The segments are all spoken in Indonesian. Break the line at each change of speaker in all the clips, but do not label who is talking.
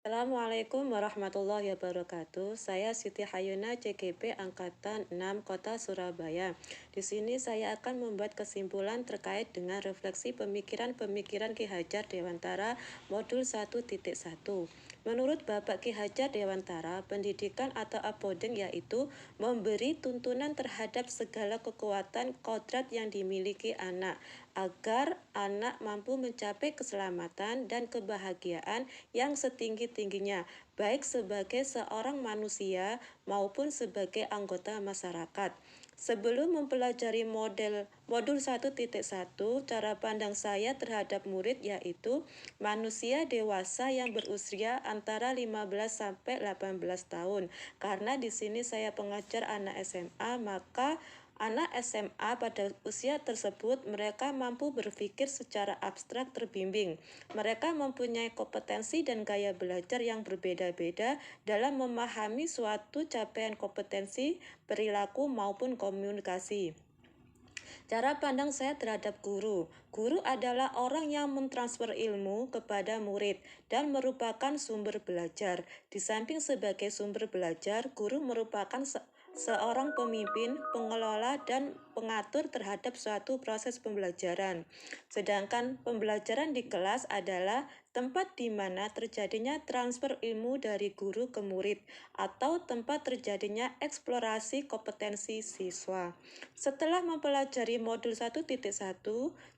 Assalamualaikum warahmatullahi wabarakatuh. Saya Siti Hayuna, CGP Angkatan 6 Kota Surabaya. Di sini saya akan membuat kesimpulan terkait dengan refleksi pemikiran-pemikiran Ki Hajar Dewantara Modul 1.1. Menurut Bapak Ki Hajar Dewantara, pendidikan atau uploading yaitu memberi tuntunan terhadap segala kekuatan kodrat yang dimiliki anak, agar anak mampu mencapai keselamatan dan kebahagiaan yang setinggi-tingginya, baik sebagai seorang manusia maupun sebagai anggota masyarakat. Sebelum mempelajari modul 1.1, cara pandang saya terhadap murid yaitu manusia dewasa yang berusia antara 15 sampai 18 tahun. Karena di sini saya pengajar anak SMA, maka anak SMA pada usia tersebut mereka mampu berpikir secara abstrak terbimbing. Mereka mempunyai kompetensi dan gaya belajar yang berbeda-beda dalam memahami suatu capaian kompetensi, perilaku maupun komunikasi. Cara pandang saya terhadap guru. Guru adalah orang yang mentransfer ilmu kepada murid dan merupakan sumber belajar. Di samping sebagai sumber belajar, guru merupakan seorang pemimpin, pengelola, dan pengatur terhadap suatu proses pembelajaran. Sedangkan pembelajaran di kelas adalah tempat di mana terjadinya transfer ilmu dari guru ke murid atau tempat terjadinya eksplorasi kompetensi siswa. Setelah mempelajari modul 1.1,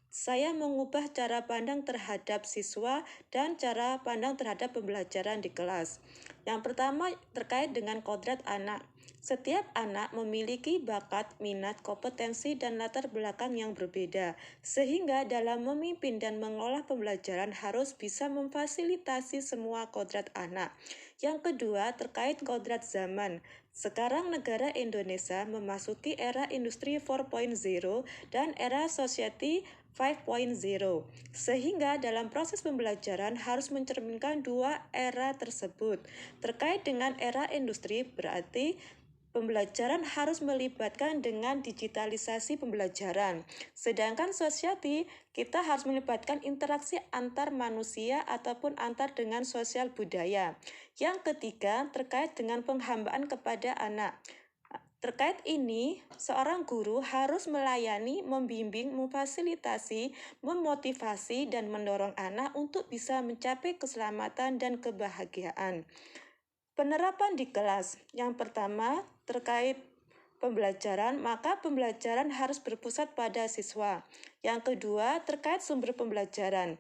saya mengubah cara pandang terhadap siswa dan cara pandang terhadap pembelajaran di kelas. Yang pertama terkait dengan kodrat anak. Setiap anak memiliki bakat, minat, kompetensi, dan latar belakang yang berbeda, sehingga dalam memimpin dan mengelola pembelajaran harus bisa memfasilitasi semua kodrat anak. Yang kedua, terkait kodrat zaman. Sekarang negara Indonesia memasuki era industri 4.0 dan era society 5.0, sehingga dalam proses pembelajaran harus mencerminkan dua era tersebut. Terkait dengan era industri berarti pembelajaran harus melibatkan dengan digitalisasi pembelajaran. Sedangkan society, kita harus melibatkan interaksi antar manusia ataupun antar dengan sosial budaya. Yang ketiga, terkait dengan penghambaan kepada anak. Terkait ini, seorang guru harus melayani, membimbing, memfasilitasi, memotivasi, dan mendorong anak untuk bisa mencapai keselamatan dan kebahagiaan. Penerapan di kelas. Yang pertama, terkait pembelajaran, maka pembelajaran harus berpusat pada siswa. Yang kedua, terkait sumber pembelajaran.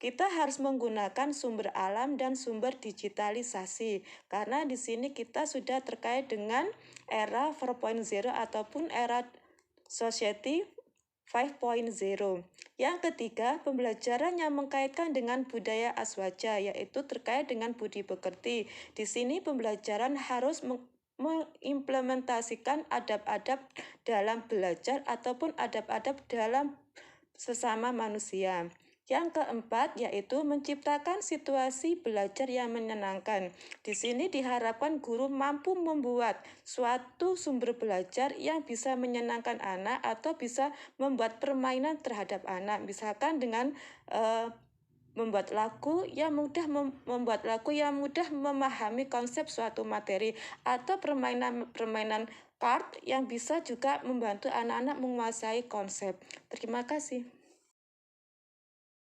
Kita harus menggunakan sumber alam dan sumber digitalisasi, karena di sini kita sudah terkait dengan era 4.0 ataupun era society 5.0. Yang ketiga, pembelajaran yang mengkaitkan dengan budaya aswaja, yaitu terkait dengan budi pekerti. Di sini pembelajaran harus mengimplementasikan adab-adab dalam belajar ataupun adab-adab dalam sesama manusia. Yang keempat yaitu menciptakan situasi belajar yang menyenangkan. Di sini diharapkan guru mampu membuat suatu sumber belajar yang bisa menyenangkan anak atau bisa membuat permainan terhadap anak. Misalkan dengan membuat lagu yang mudah memahami konsep suatu materi, atau permainan card yang bisa juga membantu anak-anak menguasai konsep. Terima kasih.